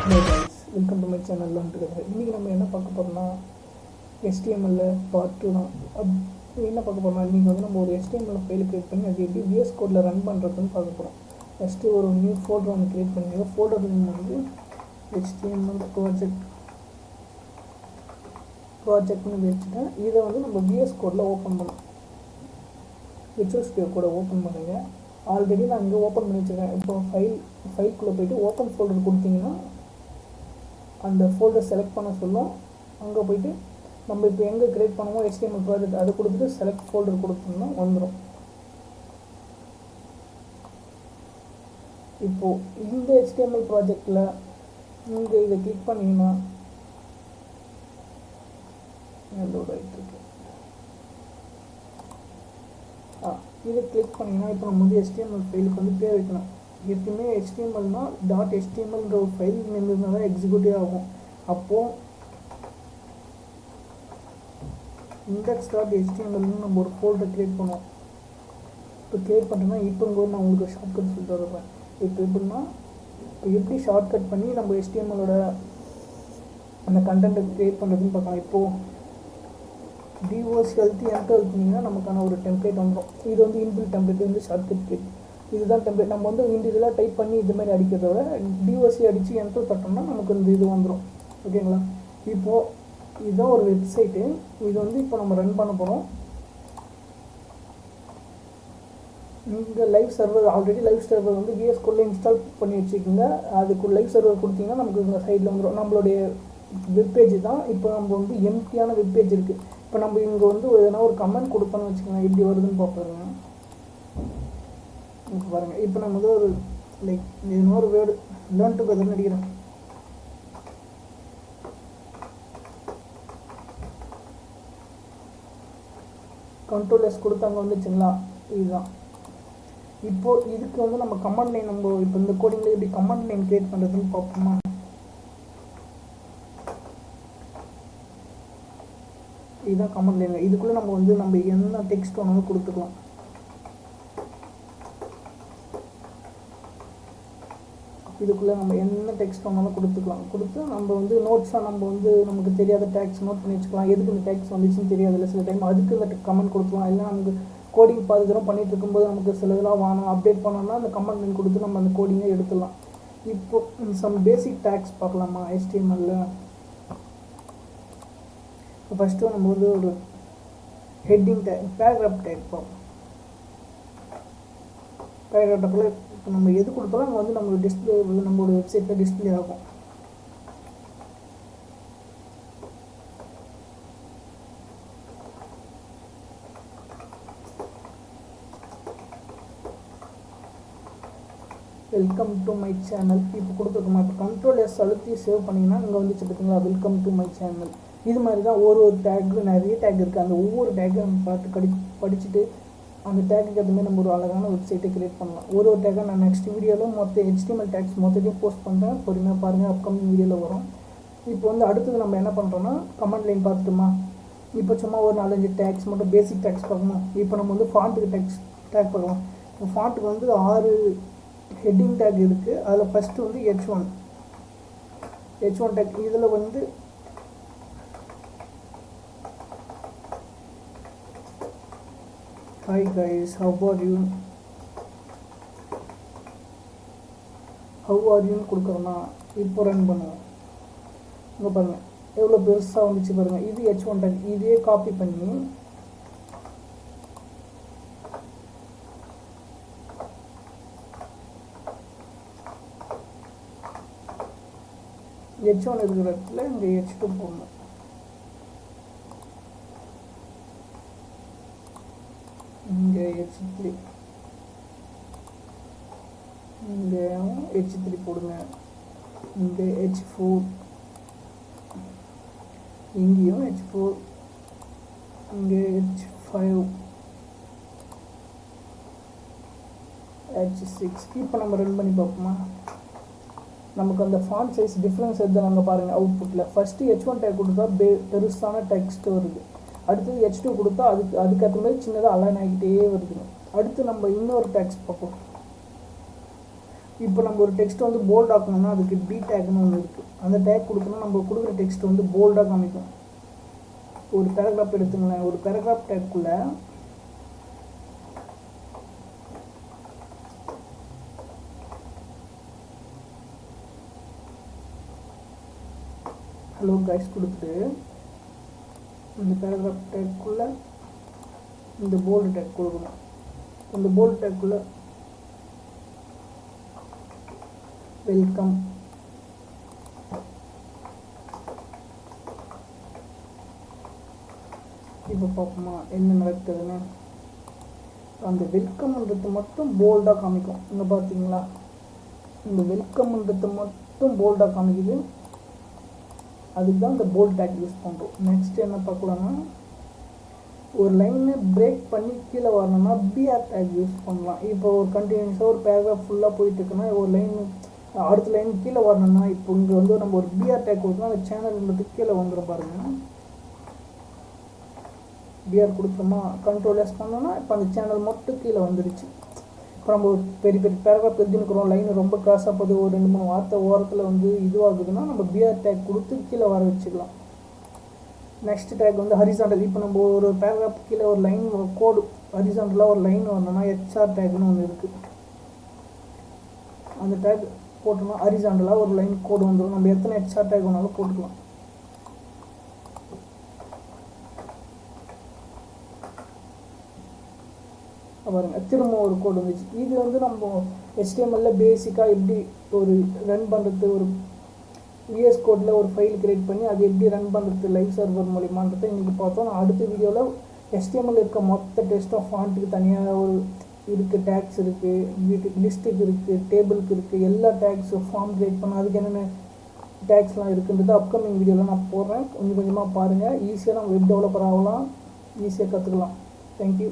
Hey guys, welcome to my channel Learn Together. இன்றைக்கி நம்ம என்ன பார்க்க போகிறோம்னா HTML பார்ட் 2 தான். என்ன பார்க்க போகிறோம்னா இன்றைக்கி வந்து நம்ம ஒரு HTML ஃபைல் க்ரியேட் பண்ணி அது எப்படி VS கோடில் ரன் பண்ணுறதுன்னு பார்க்க போகிறோம். ஃபஸ்ட்டு ஒரு நியூ ஃபோல்டர் ஒன்று க்ரியேட் பண்ணிடுவோம். ஃபோல்டர் வந்து HTML ப்ராஜெக்ட்னு வச்சுட்டேன். இதை வந்து நம்ம VS கோடில் ஓப்பன் பண்ணோம். விச்சுவல் ஸ்டுடியோ கூட ஓப்பன் பண்ணுங்கள். ஆல்ரெடி நான் இங்கே ஓப்பன் பண்ணி வச்சுருக்கேன். இப்போ ஃபைல்குள்ளே போய்ட்டு ஓப்பன் ஃபோல்டர் கொடுத்தீங்கன்னா அந்த ஃபோல்டர் செலக்ட் பண்ண சொல்லும். அங்கே போய்ட்டு நம்ம இப்போ எங்கே க்ரியேட் பண்ணுவோம் HTML ப்ராஜெக்ட் அது கொடுத்துட்டு செலக்ட் ஃபோல்டர் கொடுத்தோம்னா வந்துடும். இப்போது இந்த HTML ப்ராஜெக்டில் நீங்கள் இதை கிளிக் பண்ணிங்கன்னா லோட் ஆகிட்டு இருக்கு. இதை கிளிக் பண்ணிங்கன்னா இப்போ நம்ம வந்து HTML ஃபைலுக்கு வந்து பேர் வைக்கணும். எப்பயுமே HTMLனா .htmlன்ற ஒரு ஃபைல் நேம் இருந்தால் தான் எக்ஸிக்யூட்டிவ் ஆகும். அப்போது index.htmlனு நம்ம ஒரு ஃபோல்டர் க்ரியேட் பண்ணுவோம். இப்போ க்ரியேட் பண்ணுறோன்னா இப்போ நான் உங்களுக்கு ஷார்ட்கட் சொல்லிட்டு வருவேன். இப்போ எப்படின்னா இப்போ எப்படி ஷார்ட்கட் பண்ணி நம்ம HTMLோட அந்த கண்டென்ட்டை க்ரியேட் பண்ணுறதுன்னு பார்க்கலாம். இப்போது டிஓசி அழுத்தினீங்கன்னா நமக்கான ஒரு டெம்ப்ளேட் வந்துடும். இது வந்து இன்பில்ட் டெம்ப்ளேட் வந்து ஷார்ட்கட் கீ. இதுதான் டெம்ப்ளேட். நம்ம வந்து இண்டிவிஜுவலாக டைப் பண்ணி இதுமாதிரி அடிக்கிறத விட டிஓசி அடித்து என்டர் தட்டோம்னா நமக்கு இந்த இது வந்துடும். ஓகேங்களா? இப்போது இதுதான் ஒரு வெப்சைட்டு. இது வந்து இப்போ நம்ம ரன் பண்ண போகிறோம். இங்கே live server already live server வந்து VS கோடில் இன்ஸ்டால் பண்ணி வச்சுக்கோங்க. அதுக்கு லைவ் சர்வர் கொடுத்தீங்கன்னா நமக்கு இந்த சைடில் வந்துடும். நம்மளுடைய வெப்பேஜ் தான். இப்போ நம்ம வந்து எம்டியான வெப்பேஜ் இருக்குது. இப்போ நம்ம இங்கே வந்து எதனா ஒரு கமெண்ட் கொடுப்போன்னு வச்சுக்கோங்க. எப்படி வருதுன்னு பார்ப்பாருங்க. இப்போ பாருங்கள். இப்போ நம்ம வந்து ஒரு லைக் இன்னொரு வேர்டு லேர்ன் டுகெதர்னு அடிக்கிறேன். கண்ட்ரோல் S கொடுத்து அங்கே வந்துச்சுங்களா? இதுதான். இப்போது இதுக்கு வந்து நம்ம கமாண்ட் லைன் நம்ம இப்போ இந்த கோடிங்கில் எப்படி கமாண்ட் லைன் க்ரியேட் பண்ணுறதுன்னு பார்ப்போமா? இதுதான் கமாண்ட் லைன். இதுக்குள்ளே நம்ம என்ன டெக்ஸ்ட் வேணாலும் கொடுத்துக்கலாம். இதுக்குள்ளே நம்ம என்ன டெக்ஸ்ட் வேணாலும் கொடுத்து நம்ம வந்து நோட்ஸாக நமக்கு தெரியாத டேக்ஸ் நோட் பண்ணி வச்சுக்கலாம். எதுக்கு இந்த டேக்ஸ் வந்துச்சுன்னு தெரியாதுல்ல சில டைம். அதுக்கு இந்த கமெண்ட் கொடுக்கலாம். இல்லை நமக்கு கோடிங் பாதி தூரம் பண்ணிகிட்டு இருக்கும்போது நமக்கு சில இதெல்லாம் வேணும் அப்டேட் பண்ணோம்னா அந்த கமெண்ட் லைன் கொடுத்து நம்ம அந்த கோடிங்கை எடுத்துடலாம். இப்போ சம் பேசிக் டேக்ஸ் பார்க்கலாமா HTML? இப்போ ஃபஸ்ட்டு நம்ம வந்து ஒரு ஹெட்டிங் டேக் பேராகிராஃப் டேக் பார்ப்போம். பேராகிராஃப் டேக்கில் இப்போ நம்ம எது கொடுத்தாலும் அங்கே வந்து நம்மளோட டிஸ்பிளே நம்மளோட வெப்சைட்டில் டிஸ்பிளே ஆகும். வெல்கம் டு மை சேனல் இப்போ கொடுத்துருக்கோமா? இப்போ கண்ட்ரோல் S அழுத்தி சேவ் பண்ணிங்கன்னா இங்கே வந்துச்சு பார்த்தீங்களா? Welcome to my channel. இது மாதிரி தான் ஒரு டேக்கு நிறைய டேக் இருக்குது. அந்த ஒவ்வொரு டேக்கை நம்ம பார்த்து படிச்சுட்டு அந்த டேக்குக்கு அதுமாதிரி நம்ம ஒரு அழகான வெப்சைட்டை க்ரியேட் பண்ணலாம். ஒரு டேக்காக நான் நெக்ஸ்ட் வீடியோவில் HTML டேக்ஸ் மொத்தத்தையும் போஸ்ட் பண்ணுறேன். பொறுமையாக பாருங்கள், அப்கமிங் வீடியோவில் வரும். இப்போ வந்து அடுத்தது நம்ம என்ன பண்ணுறோன்னா கமெண்ட் லைன் பார்த்துட்டோமா? இப்போ சும்மா ஒரு 4-5 டேக்ஸ் மட்டும் பேசிக் டேக்ஸ் பார்க்கணும். இப்போ நம்ம வந்து ஃபாண்ட்டுக்கு டேக் பார்க்கலாம். இப்போ ஃபாண்ட்டுக்கு வந்து 6 ஹெட்டிங் டேக் இருக்குது. அதில் ஃபஸ்ட்டு வந்து H1 டேக். இதில் வந்து Hi guys, how are you கொடுக்குறோன்னா இப்போ ரன் பண்ணுவோம். இங்கே பாருங்கள் எவ்வளோ பெருசாக வந்துச்சு பாருங்கள். இது H1 டேக். இதே காப்பி பண்ணி H1 இருக்கிற இடத்துல இங்கே H2 போடணும். இங்கே H3 இங்கே H3 போடுங்க. இங்கே H4 இங்கேயும் H4 இங்கே H5 H6. இப்போ நம்ம ரன் பண்ணி பார்ப்போமா? நமக்கு அந்த ஃபாண்ட் சைஸ் டிஃப்ரென்ஸ் எது நாங்கள் பாருங்கள் அவுட்புட்டில். ஃபஸ்ட்டு H1 டேக் கொடுத்தா பெருசான டெக்ஸ்ட் வருது. அடுத்தது H2 கொடுத்தா அதுக்கேற்ற மாதிரி சின்னதாக அலைன் ஆகிட்டே வருதுங்க. அடுத்து நம்ம இன்னொரு டேக்ஸ் பார்ப்போம். இப்போ நம்ம ஒரு டெக்ஸ்ட் வந்து போல்ட் ஆக்கணும்னா அதுக்கு பி டேக்னு ஒன்று இருக்குது. அந்த டேக் கொடுக்கணும், நம்ம கொடுக்குற டெக்ஸ்ட் வந்து போல்டாக காமிக்கும். ஒரு பேராகிராஃப் எடுத்துங்களேன். ஒரு பேராகிராஃப் டேக்குள்ள ஹலோ கைஸ் கொடுத்துட்டு இந்த பேராகிராஃப் டேக்குள்ள இந்த போல்டு டேக் கொடுக்கணும். இந்த போல்டு டேக்குள்ள வெல்கம் இப்போ பார்ப்போமா என்ன நடக்குதுன்னு. அந்த வெல்கம்ன்றது மட்டும் போல்டாக காமிக்கும். இங்கே பார்த்தீங்களா, இந்த வெல்கம்ன்றது மட்டும் போல்டாக காமிக்குது. அதுக்கு தான் இந்த போல்ட் டேக் யூஸ் பண்ணுறோம். நெக்ஸ்ட் என்ன பார்க்கலாம்னா, ஒரு லைனை பிரேக் பண்ணி கீழே வரணும்னா பிஆர் டேக் யூஸ் பண்ணலாம். இப்போ ஒரு கண்டினியூஸாக ஒரு பேராகிராஃப் ஃபுல்லாக போயிட்டு இருக்குன்னா ஒரு லைன் அடுத்த லைன் கீழே வரணும்னா இப்போ இங்கே வந்து நம்ம ஒரு பிஆர் டேக் கொடுத்தோம்னா அந்த சேனல்ன்றதுக்கு கீழே வந்துடும் பாருங்கள். பிஆர் கொடுத்தோமா கண்ட்ரோல் எஸ் பண்ணோன்னா இப்போ அந்த சேனல் மட்டும் கீழே வந்துடுச்சு. இப்போ நம்ம ஒரு பெரிய பெரிய பேராகிராஃப் எழுதினுக்கிறோம், லைன் ரொம்ப கிராஸாக போகுது, ஒரு 2-3 வார்த்தை ஓரத்தில் வந்து இதுவாகுதுன்னா நம்ம பிஆர் டேக் கொடுத்து கீழே வர வச்சுக்கலாம். நெக்ஸ்ட் டேக் வந்து ஹரிசாண்டல். இப்போ நம்ம ஒரு பேராகிராஃப் கீழே ஒரு லைன் கோடு ஹரிசாண்டலாக ஒரு லைன் வரணும்னா ஹெச்ஆர் டேக்னு ஒன்று இருக்குது. அந்த டேக் போட்டோம்னா ஹரிசாண்டலாக ஒரு லைன் கோடு வந்துடும். நம்ம எத்தனை ஹெச்ஆர் டேக் வேணாலும் போட்டுக்கலாம். பாருங்க திரும்ப ஒரு கோடு வந்துச்சு. இது வந்து நம்ம HTML பேசிக்காக எப்படி ஒரு ரன் பண்ணுறது, ஒரு VS கோடில் ஒரு ஃபைல் கிரியேட் பண்ணி அது எப்படி ரன் பண்ணுறது லைவ் சர்வர் மூலிமான்றதை இன்றைக்கி பார்த்தோம். நான் அடுத்த வீடியோவில் HTML இருக்க மொத்த டெஸ்ட் ஆஃப் ஃபாண்ட்டுக்கு தனியாக ஒரு இருக்குது, டேக்ஸ் இருக்குது, லிஸ்ட்டுக்கு இருக்குது, டேபிளுக்கு இருக்குது, எல்லா டேக்ஸும் ஃபார்ம் கிரியேட் பண்ண அதுக்கு என்னென்ன டேக்ஸ்லாம் இருக்குன்றது அப்கமிங் வீடியோவில் நான் போடுறேன். கொஞ்சம் கொஞ்சமாக பாருங்கள். ஈஸியாக நம்ம வெப் டெவலப்பர் ஆகலாம், ஈஸியாக கற்றுக்கலாம். தேங்க்யூ.